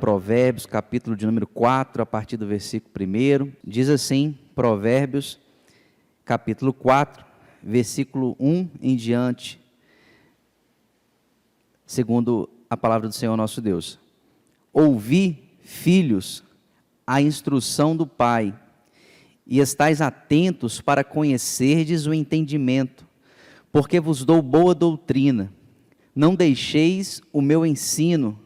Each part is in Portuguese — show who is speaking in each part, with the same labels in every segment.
Speaker 1: Provérbios, capítulo de número 4, a partir do versículo 1. Diz assim, Provérbios, capítulo 4, versículo 1 em diante, segundo a palavra do Senhor nosso Deus. Ouvi, filhos, a instrução do Pai, e estais atentos para conhecerdes o entendimento, porque vos dou boa doutrina. Não deixeis o meu ensino.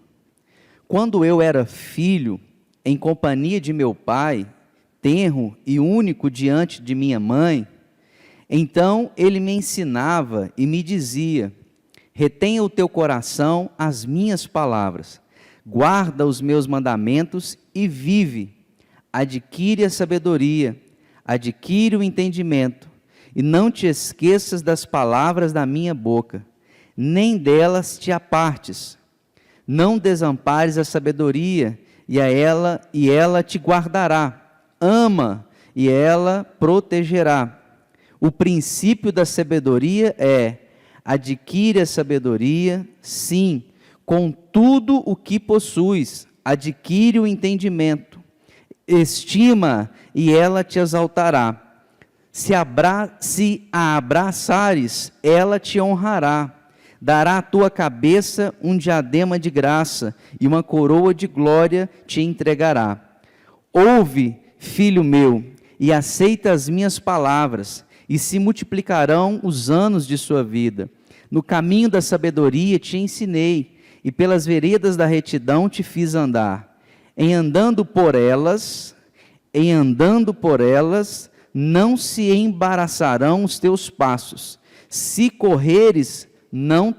Speaker 1: Quando eu era filho, em companhia de meu pai, tenro e único diante de minha mãe, então ele me ensinava e me dizia: retenha o teu coração as minhas palavras, guarda os meus mandamentos e vive. Adquire a sabedoria, adquire o entendimento, e não te esqueças das palavras da minha boca, nem delas te apartes. Não desampares a sabedoria, e ela te guardará. Ama, e ela protegerá. O princípio da sabedoria é: adquire a sabedoria, sim, com tudo o que possuis, adquire o entendimento. Estima, e ela te exaltará. Se a abraçares, ela te honrará. Dará à tua cabeça um diadema de graça, e uma coroa de glória te entregará. Ouve, filho meu, e aceita as minhas palavras, e se multiplicarão os anos de sua vida. No caminho da sabedoria te ensinei, e pelas veredas da retidão te fiz andar. Em andando por elas, não se embaraçarão os teus passos. Se correres, não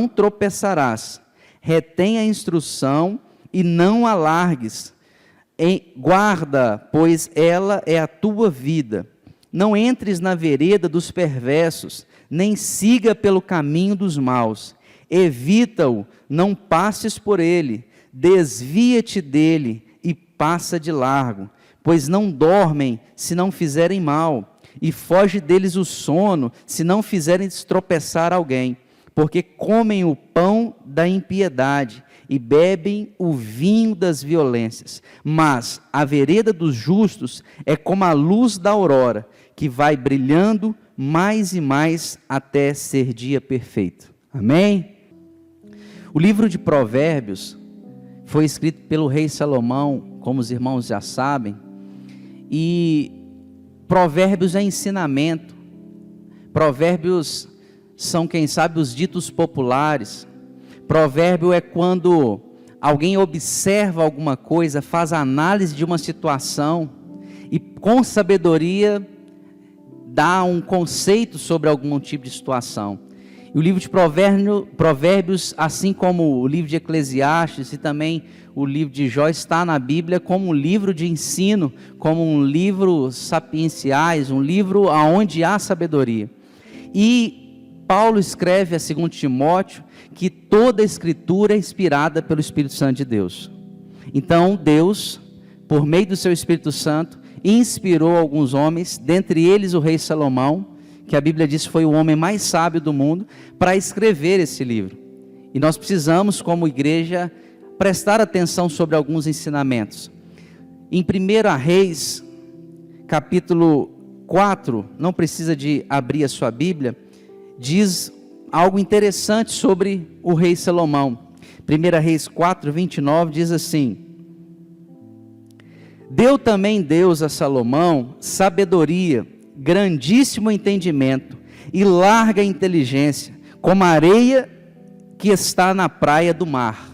Speaker 1: tropeçarás. Retém a instrução e não a largues. Guarda, pois ela é a tua vida. Não entres na vereda dos perversos, nem siga pelo caminho dos maus. Evita-o, não passes por ele. Desvia-te dele e passa de largo, pois não dormem se não fizerem mal, e foge deles o sono se não fizerem tropeçar alguém, porque comem o pão da impiedade e bebem o vinho das violências. Mas a vereda dos justos é como a luz da aurora, que vai brilhando mais e mais até ser dia perfeito. Amém? O livro de Provérbios foi escrito pelo rei Salomão, como os irmãos já sabem, e Provérbios é ensinamento. Provérbios são, quem sabe, os ditos populares. Provérbio é quando alguém observa alguma coisa, faz análise de uma situação e com sabedoria dá um conceito sobre algum tipo de situação. E o livro de Provérbios, assim como o livro de Eclesiastes e também o livro de Jó, está na Bíblia como um livro de ensino, como um livro sapienciais, um livro onde há sabedoria. E Paulo escreve a 2 Timóteo que toda a Escritura é inspirada pelo Espírito Santo de Deus. Então Deus, por meio do seu Espírito Santo, inspirou alguns homens, dentre eles o rei Salomão, que a Bíblia diz foi o homem mais sábio do mundo, para escrever esse livro. E nós precisamos, como igreja, prestar atenção sobre alguns ensinamentos. Em 1 Reis, capítulo 4, não precisa de abrir a sua Bíblia, diz algo interessante sobre o rei Salomão. 1 Reis 4, 29 diz assim: deu também Deus a Salomão sabedoria, grandíssimo entendimento e larga inteligência, como a areia que está na praia do mar.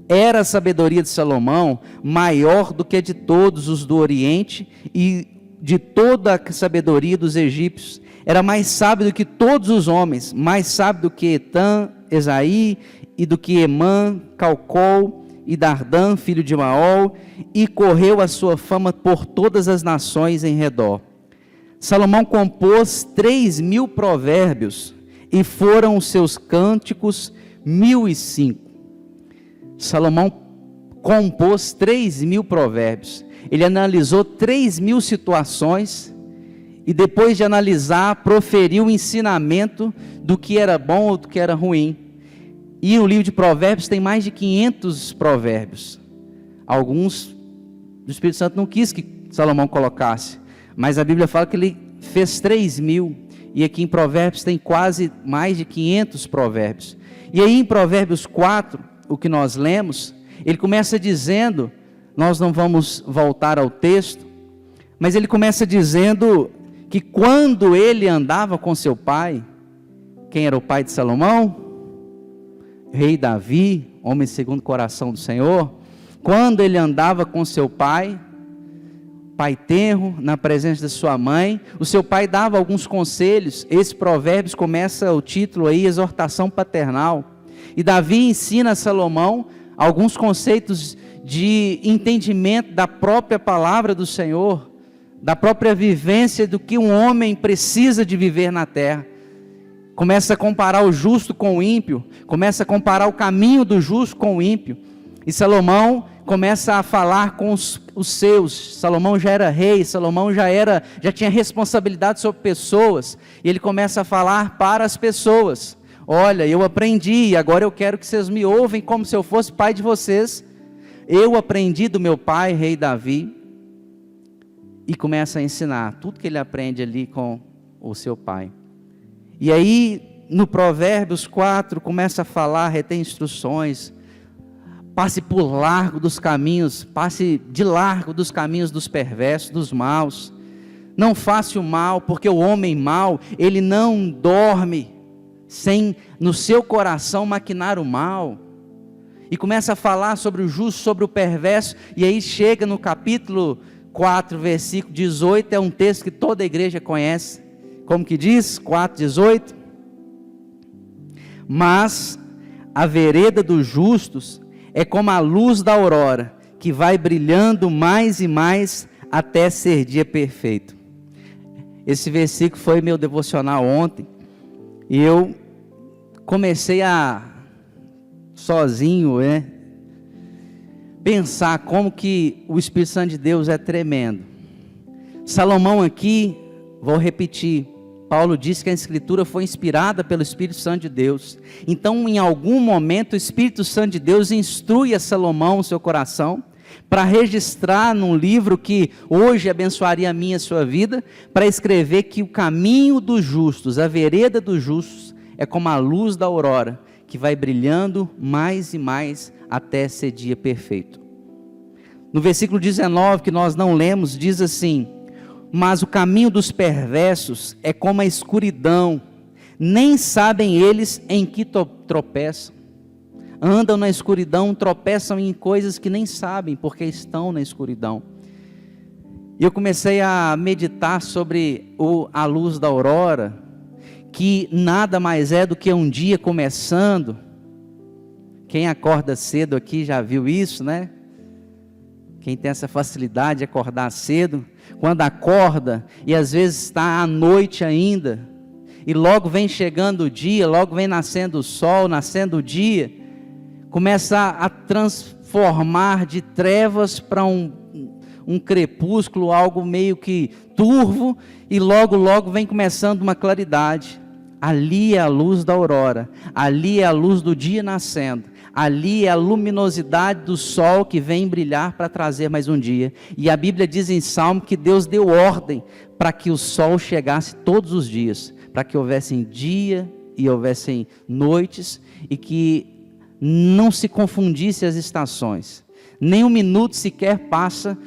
Speaker 1: Era a sabedoria de Salomão maior do que a de todos os do Oriente e de toda a sabedoria dos egípcios. Era mais sábio do que todos os homens, mais sábio do que Etã, Esaí, e do que Emã, Calcol e Dardã, filho de Maol, e correu a sua fama por todas as nações em redor. Salomão compôs 3.000 provérbios, e foram os seus cânticos 1.005. Salomão compôs 3.000 provérbios. Ele analisou 3.000 situações, e depois de analisar, proferiu o ensinamento do que era bom ou do que era ruim. E o livro de Provérbios tem mais de 500 provérbios. Alguns o Espírito Santo não quis que Salomão colocasse, mas a Bíblia fala que ele fez 3.000, e aqui em Provérbios tem quase mais de 500 provérbios. E aí em Provérbios 4, o que nós lemos, ele começa dizendo, nós não vamos voltar ao texto, mas ele começa dizendo que quando ele andava com seu pai, quem era o pai de Salomão? Rei Davi, homem segundo o coração do Senhor. Quando ele andava com seu pai tenro, na presença de sua mãe, o seu pai dava alguns conselhos. Esse Provérbios começa o título aí, exortação paternal. E Davi ensina a Salomão alguns conceitos de entendimento da própria palavra do Senhor, da própria vivência do que um homem precisa de viver na terra. Começa a comparar o justo com o ímpio, começa a comparar o caminho do justo com o ímpio. E Salomão começa a falar com os seus. Salomão já era rei, Salomão já tinha responsabilidade sobre pessoas, e ele começa a falar para as pessoas. Olha, eu aprendi, e agora eu quero que vocês me ouvem como se eu fosse pai de vocês. Eu aprendi do meu pai, rei Davi, e começa a ensinar tudo que ele aprende ali com o seu pai. E aí, no Provérbios 4, começa a falar, retém instruções, passe por largo dos caminhos, passe de largo dos caminhos dos perversos, dos maus. Não faça o mal, porque o homem mau, ele não dorme sem no seu coração maquinar o mal. E começa a falar sobre o justo, sobre o perverso, e aí chega no capítulo 4, versículo 18, é um texto que toda a igreja conhece. Como que diz? 4:18. Mas a vereda dos justos é como a luz da aurora, que vai brilhando mais e mais até ser dia perfeito. Esse versículo foi meu devocional ontem, e eu comecei a, sozinho, pensar como que o Espírito Santo de Deus é tremendo. Salomão aqui, vou repetir, Paulo disse que a Escritura foi inspirada pelo Espírito Santo de Deus. Então, em algum momento, o Espírito Santo de Deus instrui a Salomão, o seu coração, para registrar num livro que hoje abençoaria a minha e a sua vida, para escrever que o caminho dos justos, a vereda dos justos, é como a luz da aurora, que vai brilhando mais e mais até ser dia perfeito. No versículo 19, que nós não lemos, diz assim: mas o caminho dos perversos é como a escuridão, nem sabem eles em que tropeçam. Andam na escuridão, tropeçam em coisas que nem sabem, porque estão na escuridão. E eu comecei a meditar sobre a luz da aurora, que nada mais é do que um dia começando. Quem acorda cedo aqui já viu isso, né? Quem tem essa facilidade de acordar cedo, quando acorda, e às vezes está à noite ainda, e logo vem chegando o dia, logo vem nascendo o sol, nascendo o dia, começa a transformar de trevas para um crepúsculo, algo meio que turvo, e logo vem começando uma claridade. Ali é a luz da aurora, ali é a luz do dia nascendo, ali é a luminosidade do sol que vem brilhar para trazer mais um dia. E a Bíblia diz em Salmo que Deus deu ordem para que o sol chegasse todos os dias, para que houvessem dia e houvessem noites, e que não se confundisse as estações. Nem um minuto sequer passa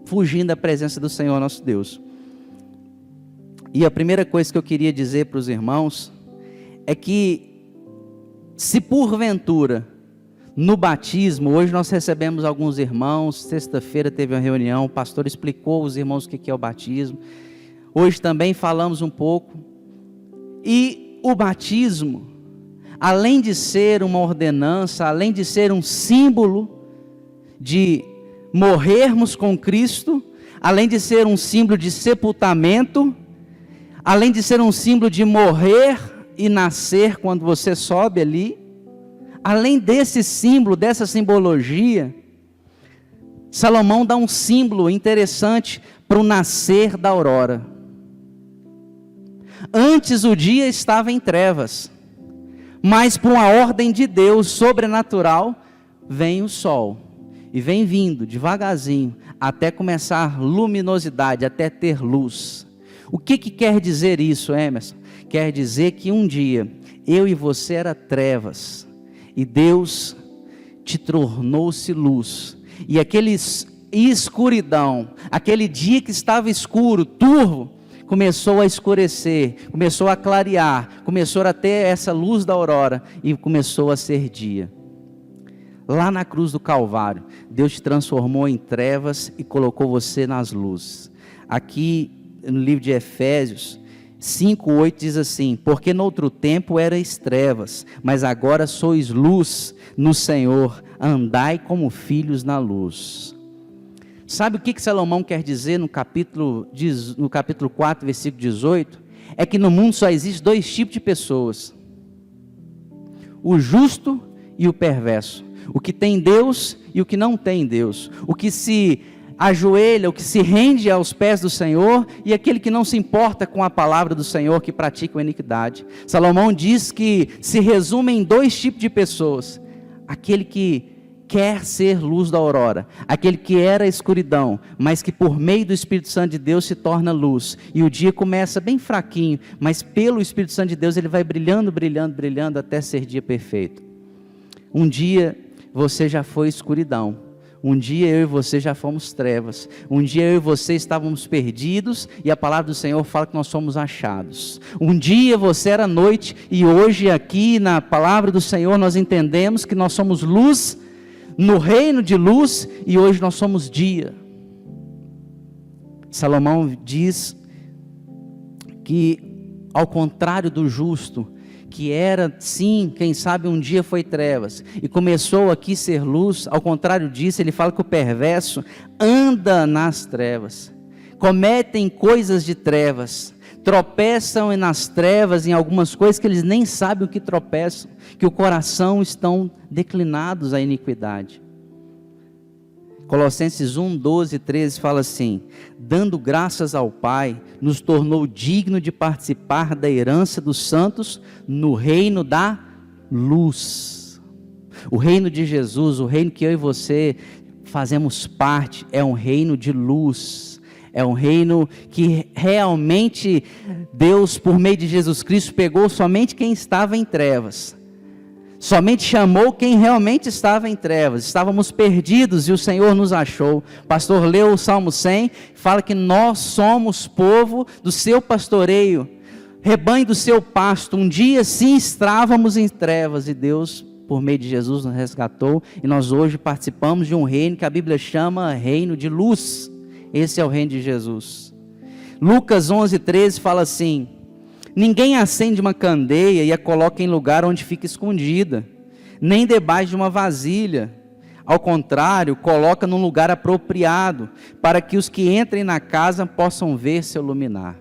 Speaker 1: fugindo da presença do Senhor nosso Deus. E a primeira coisa que eu queria dizer para os irmãos é que, se porventura no batismo, hoje nós recebemos alguns irmãos, sexta-feira teve uma reunião, o pastor explicou aos irmãos o que é o batismo, hoje também falamos um pouco, e o batismo, além de ser uma ordenança, além de ser um símbolo de morrermos com Cristo, além de ser um símbolo de sepultamento, além de ser um símbolo de morrer e nascer quando você sobe ali, além desse símbolo, dessa simbologia, Salomão dá um símbolo interessante para o nascer da aurora. Antes o dia estava em trevas, Mas por uma ordem de Deus sobrenatural, vem o sol. E vem vindo devagarzinho, até começar luminosidade, até ter luz. O que quer dizer isso, Emerson? Quer dizer que um dia, eu e você era trevas, e Deus te tornou-se luz. E aquele escuridão, aquele dia que estava escuro, turvo, começou a escurecer, começou a clarear, começou a ter essa luz da aurora, e começou a ser dia. Lá na cruz do Calvário, Deus te transformou em trevas e colocou você nas luzes. Aqui no livro de Efésios 5:8 diz assim: porque noutro tempo erais trevas, mas agora sois luz no Senhor, andai como filhos na luz. Sabe o que Salomão quer dizer no capítulo 4, versículo 18? É que no mundo só existe dois tipos de pessoas: o justo e o perverso. O que tem Deus e o que não tem Deus. O que se ajoelha, o que se rende aos pés do Senhor, e aquele que não se importa com a palavra do Senhor, que pratica a iniquidade. Salomão diz que se resume em dois tipos de pessoas: aquele que quer ser luz da aurora, aquele que era escuridão, mas que por meio do Espírito Santo de Deus se torna luz, e o dia começa bem fraquinho, mas pelo Espírito Santo de Deus ele vai brilhando, brilhando, brilhando, até ser dia perfeito. Um dia você já foi escuridão, um dia eu e você já fomos trevas, um dia eu e você estávamos perdidos, e a palavra do Senhor fala que nós somos achados. Um dia você era noite, e hoje aqui na palavra do Senhor nós entendemos que nós somos luz, no reino de luz, e hoje nós somos dia. Salomão diz que ao contrário do justo, que era sim, quem sabe um dia foi trevas, e começou aqui ser luz, ao contrário disso, ele fala que o perverso anda nas trevas, cometem coisas de trevas, tropeçam nas trevas, em algumas coisas que eles nem sabem o que tropeçam, que o coração estão declinados à iniquidade. Colossenses 1, 12 e 13 fala assim: dando graças ao Pai, nos tornou digno de participar da herança dos santos no reino da luz. O reino de Jesus, o reino que eu e você fazemos parte, é um reino de luz, é um reino que realmente Deus, por meio de Jesus Cristo, pegou somente quem estava em trevas, somente chamou quem realmente estava em trevas. Estávamos perdidos e o Senhor nos achou. O pastor leu o Salmo 100, fala que nós somos povo do seu pastoreio, rebanho do seu pasto. Um dia sim estávamos em trevas, e Deus, por meio de Jesus, nos resgatou, e nós hoje participamos de um reino que a Bíblia chama reino de luz. Esse é o reino de Jesus. Lucas 11, 13 fala assim: ninguém acende uma candeia e a coloca em lugar onde fica escondida, nem debaixo de uma vasilha. Ao contrário, coloca num lugar apropriado, para que os que entrem na casa possam ver se iluminar.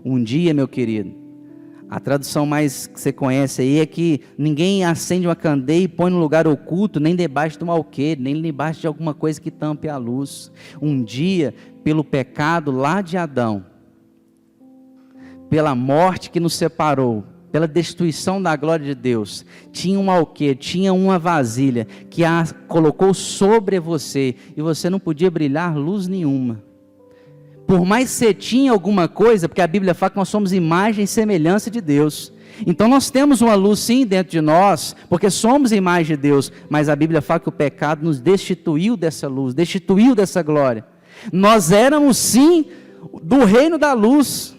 Speaker 1: Um dia, meu querido, a tradução mais que você conhece aí é que ninguém acende uma candeia e põe num lugar oculto, nem debaixo de um alqueire, nem debaixo de alguma coisa que tampe a luz. Um dia, pelo pecado lá de Adão, pela morte que nos separou, pela destituição da glória de Deus, tinha um alqueire, tinha uma vasilha que a colocou sobre você, e você não podia brilhar luz nenhuma. Por mais que você tinha alguma coisa, porque a Bíblia fala que nós somos imagem e semelhança de Deus, então nós temos uma luz sim dentro de nós, porque somos imagem de Deus, mas a Bíblia fala que o pecado nos destituiu dessa luz, destituiu dessa glória. Nós éramos sim do reino da luz,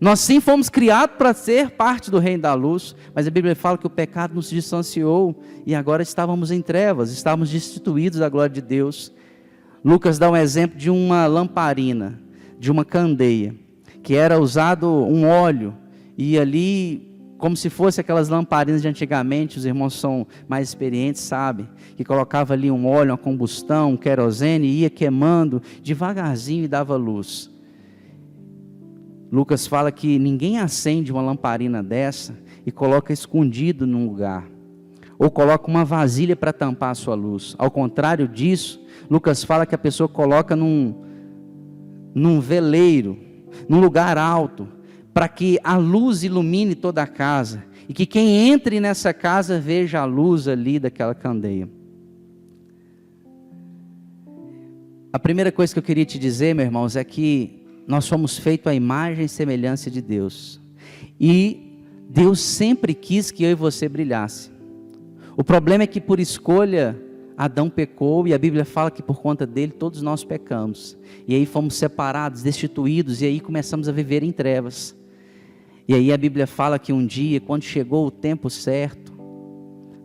Speaker 1: nós sim fomos criados para ser parte do reino da luz, mas a Bíblia fala que o pecado nos distanciou, e agora estávamos em trevas, estávamos destituídos da glória de Deus. Lucas dá um exemplo de uma lamparina, de uma candeia, que era usado um óleo, e ali, como se fosse aquelas lamparinas de antigamente, os irmãos são mais experientes, sabem, que colocava ali um óleo, uma combustão, um querosene, e ia queimando devagarzinho e dava luz. Lucas fala que ninguém acende uma lamparina dessa e coloca escondido num lugar, ou coloca uma vasilha para tampar a sua luz. Ao contrário disso, Lucas fala que a pessoa coloca num veleiro, num lugar alto, para que a luz ilumine toda a casa, e que quem entre nessa casa veja a luz ali daquela candeia. A primeira coisa que eu queria te dizer, meus irmãos, é que nós somos feitos à imagem e semelhança de Deus, e Deus sempre quis que eu e você brilhasse. O problema é que por escolha Adão pecou, e a Bíblia fala que por conta dele todos nós pecamos, e aí fomos separados, destituídos, e aí começamos a viver em trevas. E aí a Bíblia fala que um dia, quando chegou o tempo certo,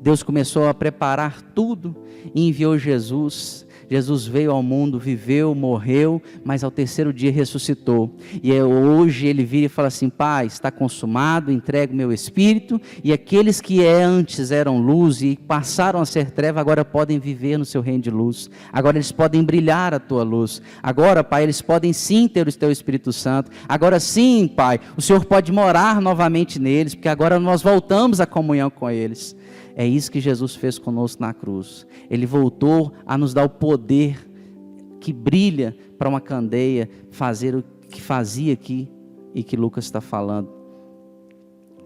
Speaker 1: Deus começou a preparar tudo e enviou Jesus. Jesus veio ao mundo, viveu, morreu, mas ao terceiro dia ressuscitou. E hoje ele vira e fala assim: Pai, está consumado, entrego o meu espírito, e aqueles que antes eram luz e passaram a ser treva, agora podem viver no seu reino de luz. Agora eles podem brilhar a tua luz. Agora, Pai, eles podem sim ter o teu Espírito Santo. Agora sim, Pai, o Senhor pode morar novamente neles, porque agora nós voltamos à comunhão com eles. É isso que Jesus fez conosco na cruz. Ele voltou a nos dar o poder que brilha para uma candeia fazer o que fazia aqui e que Lucas está falando.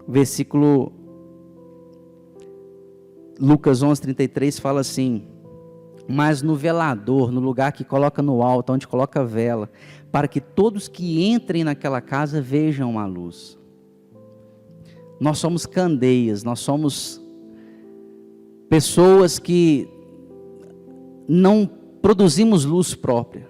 Speaker 1: Versículo Lucas 11:33 fala assim: mas no velador, no lugar que coloca no alto, onde coloca a vela, para que todos que entrem naquela casa vejam a luz. Nós somos candeias, nós somos pessoas que não produzimos luz própria,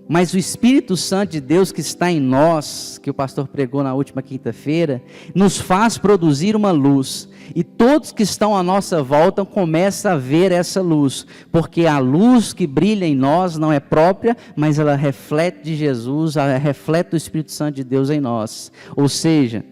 Speaker 1: mas o Espírito Santo de Deus que está em nós, que o pastor pregou na última quinta-feira, nos faz produzir uma luz, e todos que estão à nossa volta começam a ver essa luz, porque a luz que brilha em nós não é própria, mas ela reflete de Jesus, ela reflete o Espírito Santo de Deus em nós. Ou seja,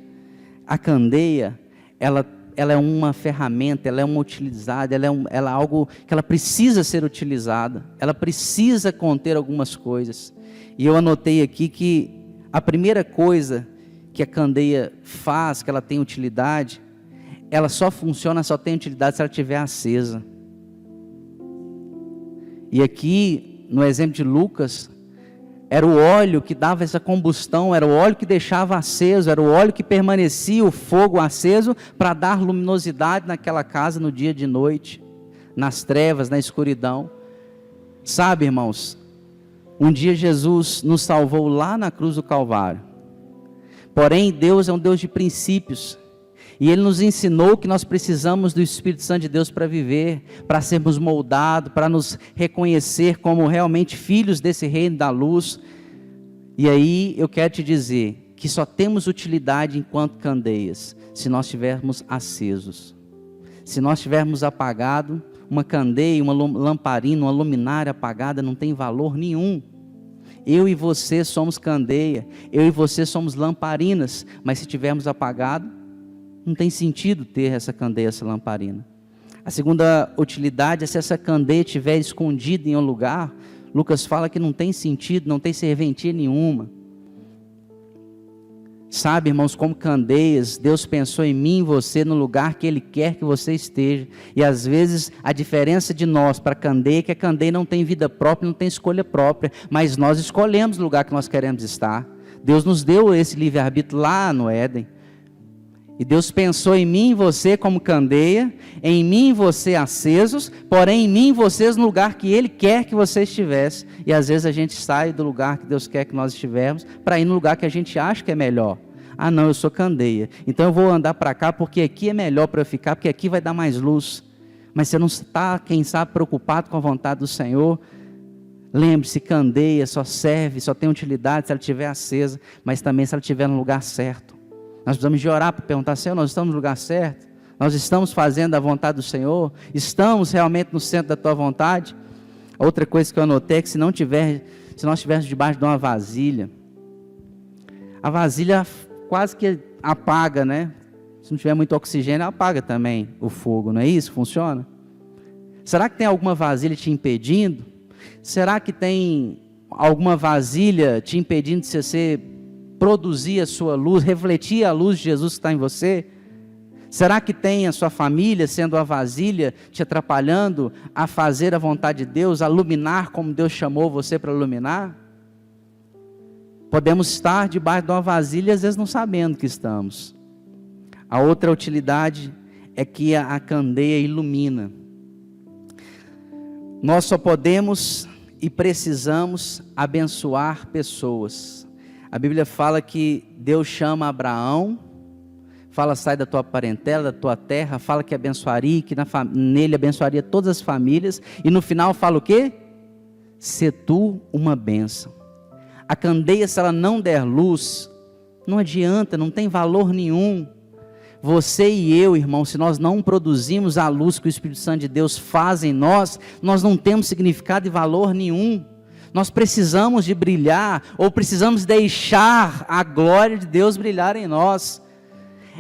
Speaker 1: a candeia, ela é uma ferramenta, ela é uma utilizada, ela é algo que ela precisa ser utilizada, ela precisa conter algumas coisas. E eu anotei aqui que a primeira coisa que a candeia faz, que ela tem utilidade, ela só funciona, só tem utilidade se ela estiver acesa. E aqui, no exemplo de Lucas, era o óleo que dava essa combustão, era o óleo que deixava aceso, era o óleo que permanecia o fogo aceso para dar luminosidade naquela casa no dia e de noite, nas trevas, na escuridão. Sabe, irmãos, um dia Jesus nos salvou lá na cruz do Calvário. Porém, Deus é um Deus de princípios, e Ele nos ensinou que nós precisamos do Espírito Santo de Deus para viver, para sermos moldados, para nos reconhecer como realmente filhos desse reino da luz. E aí eu quero te dizer que só temos utilidade enquanto candeias, se nós estivermos acesos. Se nós estivermos apagados, uma candeia, uma lamparina, uma luminária apagada não tem valor nenhum. Eu e você somos candeia, eu e você somos lamparinas, mas se estivermos apagados, não tem sentido ter essa candeia, essa lamparina. A segunda utilidade é se essa candeia estiver escondida em um lugar. Lucas fala que não tem sentido, não tem serventia nenhuma. Sabe, irmãos, como candeias, Deus pensou em mim e você no lugar que Ele quer que você esteja. E às vezes a diferença de nós para a candeia é que a candeia não tem vida própria, não tem escolha própria, mas nós escolhemos o lugar que nós queremos estar. Deus nos deu esse livre-arbítrio lá no Éden. E Deus pensou em mim e você como candeia, em mim e você acesos, porém em mim e vocês no lugar que Ele quer que você estivesse. E às vezes a gente sai do lugar que Deus quer que nós estivermos, para ir no lugar que a gente acha que é melhor. Ah não, eu sou candeia, então eu vou andar para cá porque aqui é melhor para eu ficar, porque aqui vai dar mais luz. Mas você não está, quem sabe, preocupado com a vontade do Senhor. Lembre-se, candeia só serve, só tem utilidade se ela estiver acesa, mas também se ela estiver no lugar certo. Nós precisamos de orar para perguntar: Senhor, nós estamos no lugar certo? Nós estamos fazendo a vontade do Senhor? Estamos realmente no centro da Tua vontade? Outra coisa que eu anotei é que se nós estivéssemos debaixo de uma vasilha, a vasilha quase que apaga, né? Se não tiver muito oxigênio, apaga também o fogo, não é isso? Funciona? Será que tem alguma vasilha te impedindo? Será que tem alguma vasilha te impedindo de você produzir a sua luz, refletir a luz de Jesus que está em você? Será que tem a sua família sendo a vasilha te atrapalhando a fazer a vontade de Deus, a iluminar como Deus chamou você para iluminar? Podemos estar debaixo de uma vasilha e às vezes não sabendo que estamos. A outra utilidade é que a candeia ilumina. Nós só podemos e precisamos abençoar pessoas. A Bíblia fala que Deus chama Abraão, fala, sai da tua parentela, da tua terra, fala que abençoaria, que nele abençoaria todas as famílias, e no final fala o quê? Se tu uma bênção. A candeia, se ela não der luz, não adianta, não tem valor nenhum. Você e eu, irmão, se nós não produzimos a luz que o Espírito Santo de Deus faz em nós, nós não temos significado e valor nenhum. Nós precisamos de brilhar, ou precisamos deixar a glória de Deus brilhar em nós.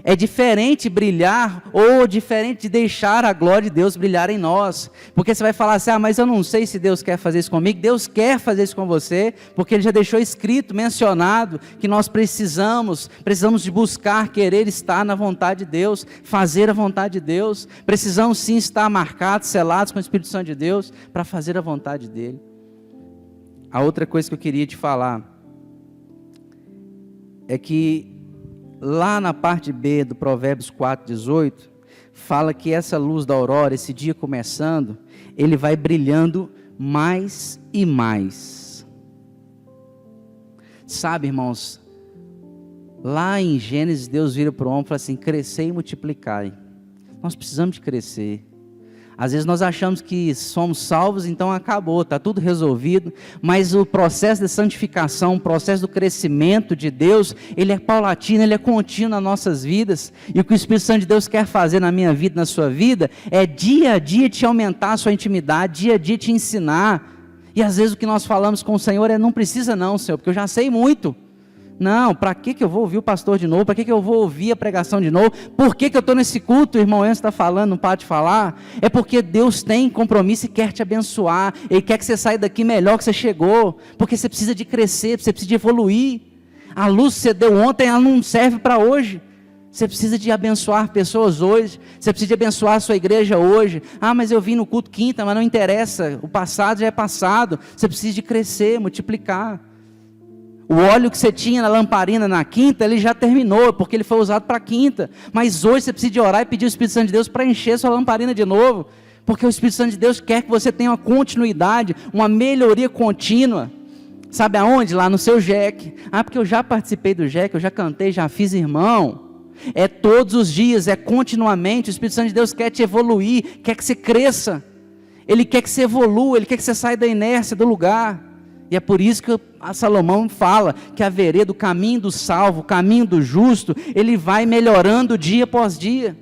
Speaker 1: É diferente brilhar, ou diferente de deixar a glória de Deus brilhar em nós. Porque você vai falar assim, mas eu não sei se Deus quer fazer isso comigo. Deus quer fazer isso com você, porque Ele já deixou escrito, mencionado, que nós precisamos de buscar, querer estar na vontade de Deus, fazer a vontade de Deus. Precisamos sim estar marcados, selados com o Espírito Santo de Deus, para fazer a vontade dEle. A outra coisa que eu queria te falar, é que lá na parte B do Provérbios 4:18, fala que essa luz da aurora, esse dia começando, ele vai brilhando mais e mais. Sabe, irmãos, lá em Gênesis, Deus vira para o homem e fala assim, crescei e multiplicai. Nós precisamos de crescer. Às vezes nós achamos que somos salvos, então acabou, está tudo resolvido, mas o processo de santificação, o processo do crescimento de Deus, ele é paulatino, ele é contínuo nas nossas vidas, e o que o Espírito Santo de Deus quer fazer na minha vida, na sua vida, é dia a dia te aumentar a sua intimidade, dia a dia te ensinar, e às vezes o que nós falamos com o Senhor é, não precisa não, Senhor, porque eu já sei muito. Não, para que eu vou ouvir o pastor de novo? Para que eu vou ouvir a pregação de novo? Por que eu estou nesse culto? O irmão Enzo está falando, não para de falar. É porque Deus tem compromisso e quer te abençoar. Ele quer que você saia daqui melhor que você chegou. Porque você precisa de crescer, você precisa de evoluir. A luz que você deu ontem, ela não serve para hoje. Você precisa de abençoar pessoas hoje. Você precisa de abençoar a sua igreja hoje. Mas eu vim no culto quinta, mas não interessa. O passado já é passado. Você precisa de crescer, multiplicar. O óleo que você tinha na lamparina na quinta, ele já terminou, porque ele foi usado para a quinta. Mas hoje você precisa de orar e pedir o Espírito Santo de Deus para encher sua lamparina de novo. Porque o Espírito Santo de Deus quer que você tenha uma continuidade, uma melhoria contínua. Sabe aonde? Lá no seu JEC. Porque eu já participei do JEC, eu já cantei, já fiz, irmão. É todos os dias, é continuamente. O Espírito Santo de Deus quer te evoluir, quer que você cresça. Ele quer que você evolua, Ele quer que você saia da inércia, do lugar. E é por isso que a Salomão fala que a vereda, o caminho do salvo, o caminho do justo, ele vai melhorando dia após dia.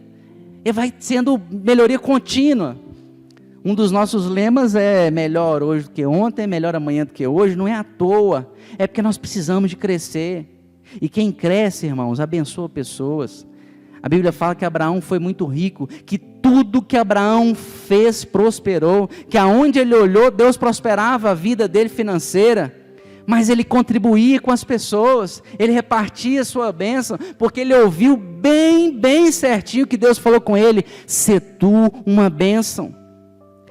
Speaker 1: Ele vai sendo melhoria contínua. Um dos nossos lemas é melhor hoje do que ontem, melhor amanhã do que hoje. Não é à toa, é porque nós precisamos de crescer. E quem cresce, irmãos, abençoa pessoas. A Bíblia fala que Abraão foi muito rico, que tudo que Abraão fez prosperou, que aonde ele olhou, Deus prosperava a vida dele financeira, mas ele contribuía com as pessoas, ele repartia a sua bênção, porque ele ouviu bem certinho que Deus falou com ele, se tu uma bênção.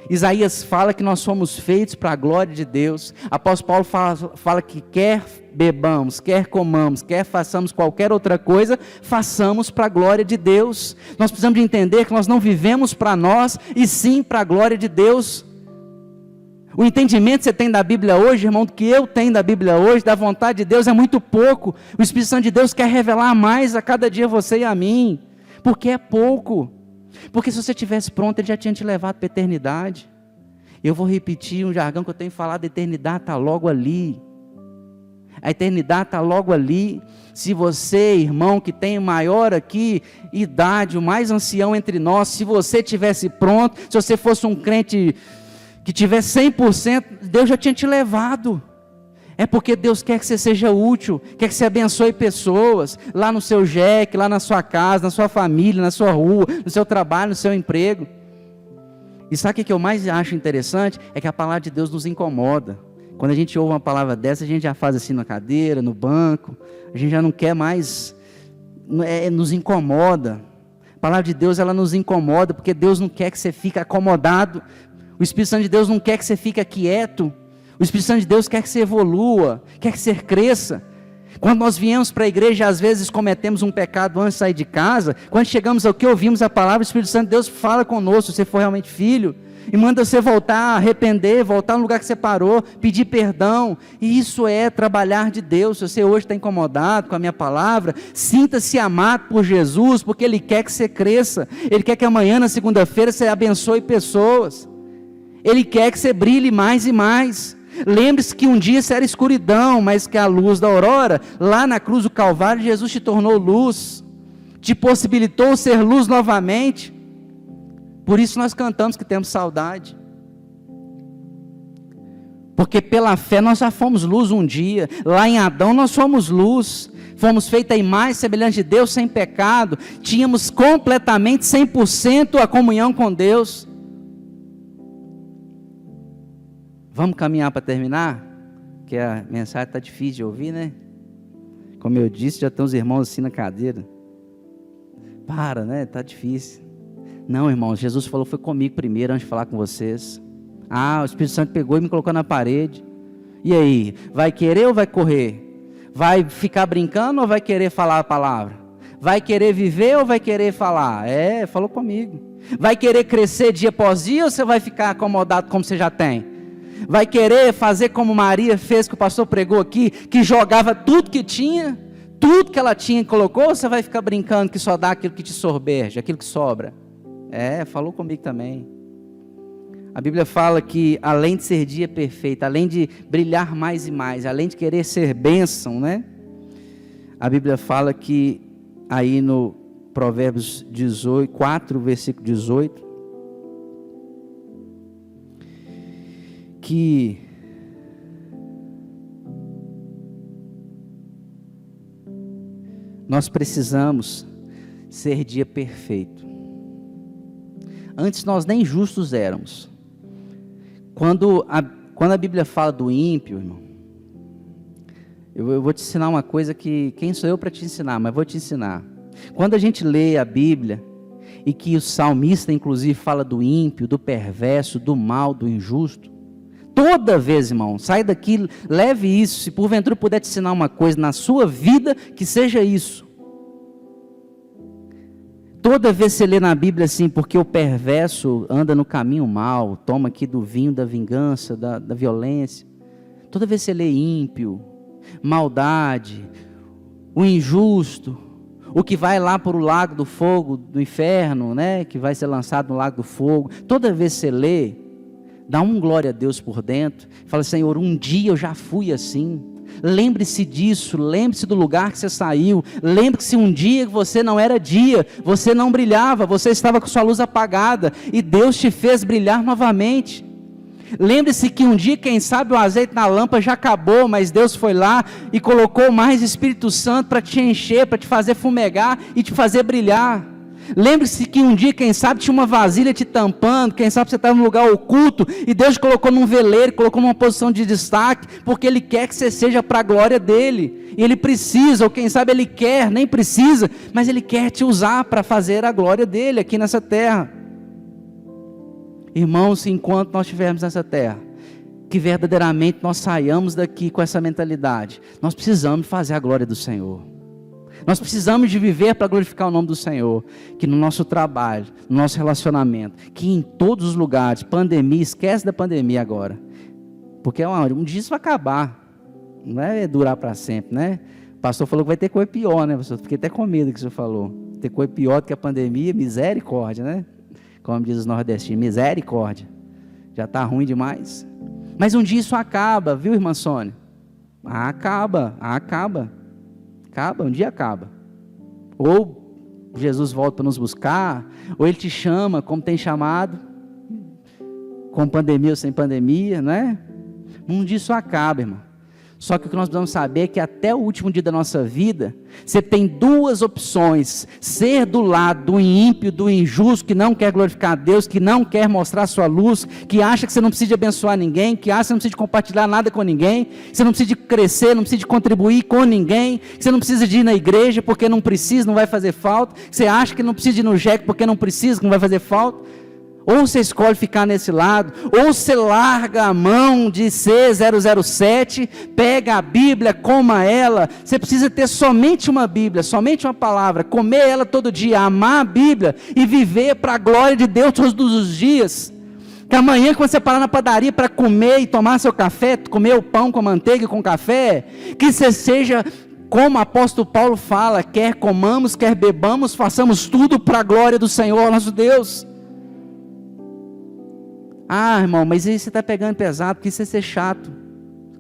Speaker 1: Isaías fala que nós somos feitos para a glória de Deus. Apóstolo Paulo fala que quer bebamos, quer comamos, quer façamos qualquer outra coisa, façamos para a glória de Deus. Nós precisamos de entender que nós não vivemos para nós, e sim para a glória de Deus. O entendimento que você tem da Bíblia hoje, irmão, do que eu tenho da Bíblia hoje, da vontade de Deus, é muito pouco. O Espírito Santo de Deus quer revelar mais a cada dia a você e a mim, porque é pouco. Porque se você estivesse pronto, Ele já tinha te levado para a eternidade. Eu vou repetir um jargão que eu tenho falado, a eternidade está logo ali. A eternidade está logo ali. Se você, irmão, que tem maior aqui idade, o mais ancião entre nós, se você estivesse pronto, se você fosse um crente que tivesse 100%, Deus já tinha te levado. É porque Deus quer que você seja útil, quer que você abençoe pessoas, lá no seu JEC, lá na sua casa, na sua família, na sua rua, no seu trabalho, no seu emprego. E sabe o que eu mais acho interessante? É que a palavra de Deus nos incomoda. Quando a gente ouve uma palavra dessa, a gente já faz assim na cadeira, no banco, a gente já não quer mais, nos incomoda. A palavra de Deus, ela nos incomoda, porque Deus não quer que você fique acomodado. O Espírito Santo de Deus não quer que você fique quieto. O Espírito Santo de Deus quer que você evolua, quer que você cresça. Quando nós viemos para a igreja, às vezes cometemos um pecado antes de sair de casa. Quando chegamos ao que ouvimos a palavra, o Espírito Santo de Deus fala conosco, se você for realmente filho, e manda você voltar, arrepender, voltar no lugar que você parou, pedir perdão. E isso é trabalhar de Deus. Se você hoje está incomodado com a minha palavra, sinta-se amado por Jesus, porque Ele quer que você cresça. Ele quer que amanhã, na segunda-feira, você abençoe pessoas. Ele quer que você brilhe mais e mais. Lembre-se que um dia você era escuridão, mas que a luz da aurora, lá na cruz do Calvário, Jesus te tornou luz, te possibilitou ser luz novamente. Por isso nós cantamos que temos saudade, porque pela fé nós já fomos luz um dia. Lá em Adão nós fomos luz, fomos feitos a imagem e semelhança de Deus, sem pecado, tínhamos completamente 100% a comunhão com Deus. Vamos caminhar para terminar? Porque a mensagem está difícil de ouvir, né? Como eu disse, já tem os irmãos assim na cadeira. Para, né? Está difícil. Não, irmãos, Jesus falou, foi comigo primeiro, antes de falar com vocês. O Espírito Santo pegou e me colocou na parede. E aí, vai querer ou vai correr? Vai ficar brincando ou vai querer falar a palavra? Vai querer viver ou vai querer falar? Falou comigo. Vai querer crescer dia após dia ou você vai ficar acomodado como você já tem? Vai querer fazer como Maria fez, que o pastor pregou aqui, que jogava tudo que tinha, tudo que ela tinha e colocou, ou você vai ficar brincando que só dá aquilo que te sorberge, aquilo que sobra? Falou comigo também. A Bíblia fala que além de ser dia perfeito, além de brilhar mais e mais, além de querer ser bênção, né? A Bíblia fala que aí no Provérbios 4, versículo 18, que nós precisamos ser dia perfeito. Antes nós nem justos éramos. Quando a Bíblia fala do ímpio, irmão, eu vou te ensinar uma coisa que, quem sou eu para te ensinar, mas vou te ensinar. Quando a gente lê a Bíblia, e que o salmista inclusive fala do ímpio, do perverso, do mal, do injusto, toda vez, irmão, sai daqui, leve isso, se porventura puder te ensinar uma coisa na sua vida, que seja isso. Toda vez você lê na Bíblia assim, porque o perverso anda no caminho mau, toma aqui do vinho da vingança, da violência. Toda vez você lê ímpio, maldade, o injusto, o que vai lá para o lago do fogo, do inferno, né? Que vai ser lançado no lago do fogo. Toda vez você lê, dá um glória a Deus por dentro. Fala, Senhor, um dia eu já fui assim. Lembre-se disso, lembre-se do lugar que você saiu, lembre-se um dia que você não era dia, você não brilhava, você estava com sua luz apagada, e Deus te fez brilhar novamente. Lembre-se que um dia, quem sabe, o azeite na lâmpada já acabou, mas Deus foi lá e colocou mais Espírito Santo para te encher, para te fazer fumegar e te fazer brilhar. Lembre-se que um dia, quem sabe, tinha uma vasilha te tampando, quem sabe você estava num lugar oculto, e Deus te colocou num veleiro, colocou numa posição de destaque, porque Ele quer que você seja para a glória dEle, e Ele precisa, ou quem sabe Ele quer, nem precisa, mas Ele quer te usar para fazer a glória dEle aqui nessa terra. Irmãos, enquanto nós estivermos nessa terra, que verdadeiramente nós saiamos daqui com essa mentalidade, nós precisamos fazer a glória do Senhor. Nós precisamos de viver para glorificar o nome do Senhor, que no nosso trabalho, no nosso relacionamento, que em todos os lugares, pandemia, esquece da pandemia agora, porque um dia isso vai acabar, não vai durar para sempre, né? O pastor falou que vai ter coisa pior, né, pastor? Fiquei até com medo que o senhor falou, ter coisa pior do que a pandemia, misericórdia, né? Como diz os nordestinos, misericórdia, já está ruim demais, mas um dia isso acaba, viu, irmã Sônia? Acaba, um dia acaba, ou Jesus volta para nos buscar, ou Ele te chama, como tem chamado, com pandemia ou sem pandemia, não é? Um dia isso acaba, irmão. Só que o que nós precisamos saber é que até o último dia da nossa vida, você tem duas opções: ser do lado do ímpio, do injusto, que não quer glorificar a Deus, que não quer mostrar a sua luz, que acha que você não precisa de abençoar ninguém, que acha que você não precisa de compartilhar nada com ninguém, que você não precisa de crescer, não precisa de contribuir com ninguém, que você não precisa de ir na igreja porque não precisa, não vai fazer falta, que você acha que não precisa de ir no JEC porque não precisa, que não vai fazer falta. Ou você escolhe ficar nesse lado, ou você larga a mão de C007, pega a Bíblia, coma ela. Você precisa ter somente uma Bíblia, somente uma palavra, comer ela todo dia, amar a Bíblia e viver para a glória de Deus todos os dias. Que amanhã, quando você parar na padaria para comer e tomar seu café, comer o pão com a manteiga e com café, que você seja, como o apóstolo Paulo fala, quer comamos, quer bebamos, façamos tudo para a glória do Senhor nosso Deus. Ah, irmão, mas aí você está pegando pesado, porque isso é ser chato.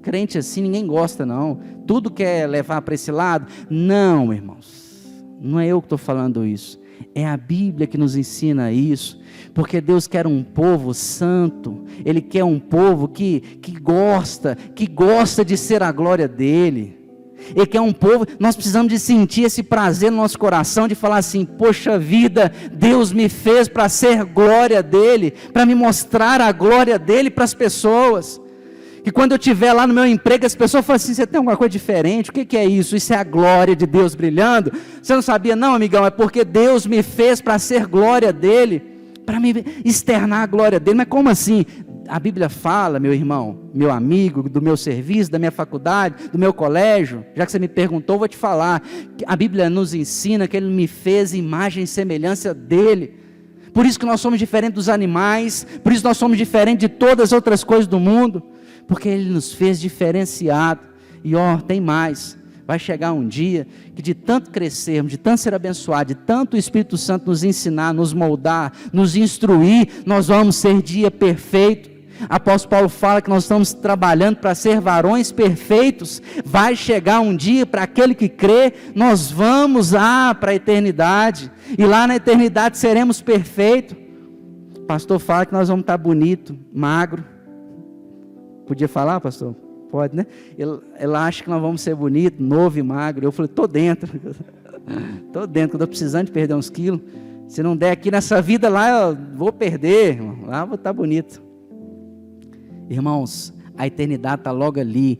Speaker 1: Crente assim, ninguém gosta não. Tudo quer levar para esse lado. Não, irmãos, não é eu que estou falando isso. É a Bíblia que nos ensina isso. Porque Deus quer um povo santo. Ele quer um povo que gosta de ser a glória dEle. Ele quer um povo, nós precisamos de sentir esse prazer no nosso coração, de falar assim, poxa vida, Deus me fez para ser glória dEle, para me mostrar a glória dEle para as pessoas, que quando eu estiver lá no meu emprego, as pessoas falam assim, você tem alguma coisa diferente, o que é isso? Isso é a glória de Deus brilhando? Você não sabia não, amigão? É porque Deus me fez para ser glória dEle, para me externar a glória dEle. Mas como assim? A Bíblia fala, meu irmão, meu amigo, do meu serviço, da minha faculdade, do meu colégio, já que você me perguntou, vou te falar, a Bíblia nos ensina que Ele me fez imagem e semelhança dEle, por isso que nós somos diferentes dos animais, por isso nós somos diferentes de todas as outras coisas do mundo, porque Ele nos fez diferenciado, e tem mais, vai chegar um dia que de tanto crescermos, de tanto ser abençoado, de tanto o Espírito Santo nos ensinar, nos moldar, nos instruir, nós vamos ser dia perfeito. Apóstolo Paulo fala que nós estamos trabalhando para ser varões perfeitos. Vai chegar um dia para aquele que crê, nós vamos para a eternidade, e lá na eternidade seremos perfeitos. O pastor fala que nós vamos estar bonito, magro. Podia falar, pastor? Pode, né? Ele acha que nós vamos ser bonito, novo e magro. Eu falei, estou dentro, quando eu estou precisando de perder uns quilos. Se não der aqui nessa vida lá, eu vou perder, irmão. Lá eu vou estar bonito. Irmãos, a eternidade está logo ali.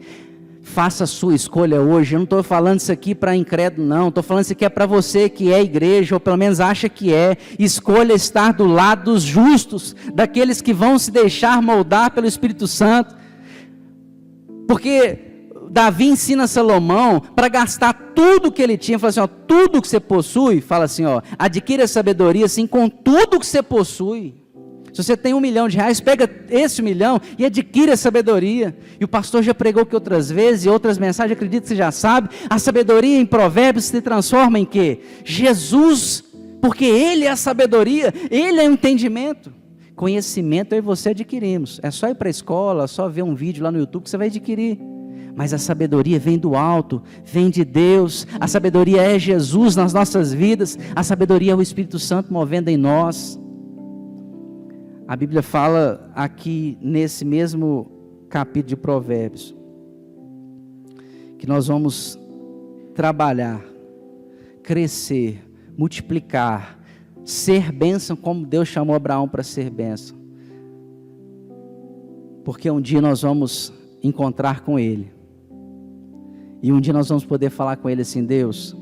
Speaker 1: Faça a sua escolha hoje. Eu não estou falando isso aqui para incrédulo, não. Estou falando isso aqui para você que é igreja, ou pelo menos acha que é. Escolha estar do lado dos justos, daqueles que vão se deixar moldar pelo Espírito Santo. Porque Davi ensina Salomão para gastar tudo que ele tinha. Fala assim, tudo que você possui, fala assim, adquira sabedoria assim com tudo que você possui. Se você tem R$1 milhão, pega esse 1 milhão e adquire a sabedoria. E o pastor já pregou aqui outras vezes, e outras mensagens, acredito que você já sabe, a sabedoria em Provérbios se transforma em quê? Jesus, porque Ele é a sabedoria, Ele é o entendimento. Conhecimento eu e você adquirimos, é só ir para a escola, é só ver um vídeo lá no YouTube que você vai adquirir. Mas a sabedoria vem do alto, vem de Deus, a sabedoria é Jesus nas nossas vidas, a sabedoria é o Espírito Santo movendo em nós. A Bíblia fala aqui nesse mesmo capítulo de Provérbios, que nós vamos trabalhar, crescer, multiplicar, ser bênção como Deus chamou Abraão para ser bênção. Porque um dia nós vamos encontrar com Ele. E um dia nós vamos poder falar com Ele assim, Deus,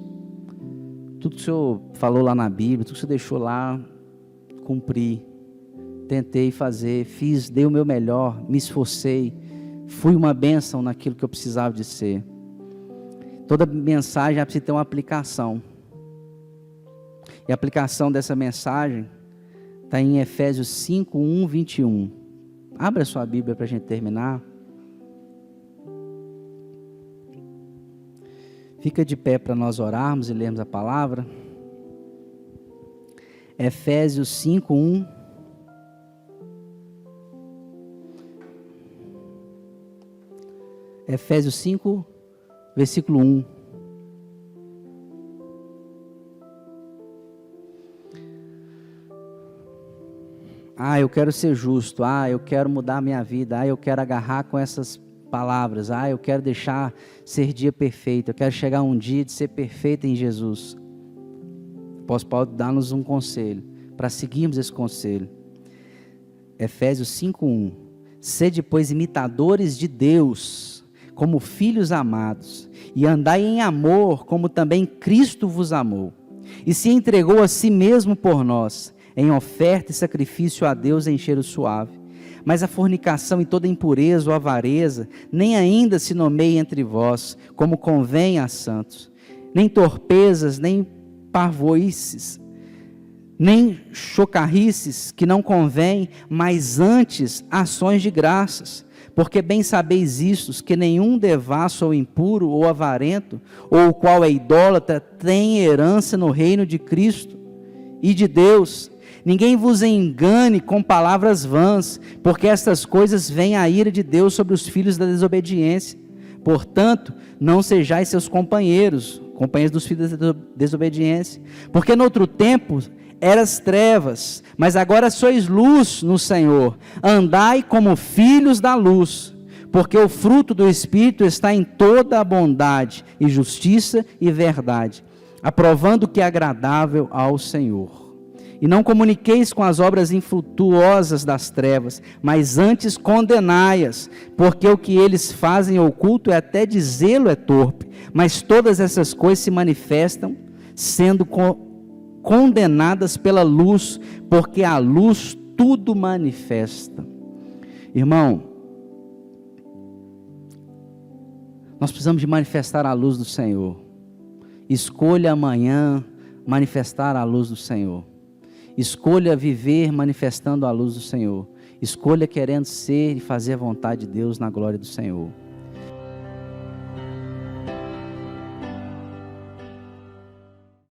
Speaker 1: tudo que o Senhor falou lá na Bíblia, tudo que o Senhor deixou lá, cumpri. Tentei fazer, fiz, dei o meu melhor, me esforcei, fui uma bênção naquilo que eu precisava de ser. Toda mensagem precisa ter uma aplicação. E a aplicação dessa mensagem está em Efésios 5, 1, 21. Abra a sua Bíblia para a gente terminar. Fica de pé para nós orarmos e lermos a palavra. Efésios 5, 1. Efésios 5, versículo 1. Eu quero ser justo. Eu quero mudar a minha vida. Eu quero agarrar com essas palavras. Eu quero deixar ser dia perfeito. Eu quero chegar um dia de ser perfeito em Jesus. O apóstolo Paulo dá-nos um conselho, para seguirmos esse conselho. Efésios 5, 1. Sede, pois, imitadores de Deus, como filhos amados, e andai em amor, como também Cristo vos amou, e se entregou a si mesmo por nós, em oferta e sacrifício a Deus em cheiro suave. Mas a fornicação e toda impureza ou avareza, nem ainda se nomeie entre vós, como convém a santos. Nem torpezas, nem parvoices, nem chocarrices, que não convém, mas antes ações de graças. Porque bem sabeis isto, que nenhum devasso ou impuro ou avarento, ou o qual é idólatra, tem herança no reino de Cristo e de Deus. Ninguém vos engane com palavras vãs, porque estas coisas vêm a ira de Deus sobre os filhos da desobediência. Portanto, não sejais seus companheiros dos filhos da desobediência, porque no outro tempo eras trevas, mas agora sois luz no Senhor. Andai como filhos da luz, porque o fruto do Espírito está em toda a bondade e justiça e verdade, aprovando o que é agradável ao Senhor. E não comuniqueis com as obras infrutuosas das trevas, mas antes condenai-as, porque o que eles fazem oculto é até dizê-lo é torpe, mas todas essas coisas se manifestam, sendo condenadas pela luz, porque a luz tudo manifesta. Irmão, nós precisamos de manifestar a luz do Senhor. Escolha amanhã manifestar a luz do Senhor. Escolha viver manifestando a luz do Senhor. Escolha querendo ser e fazer a vontade de Deus na glória do Senhor.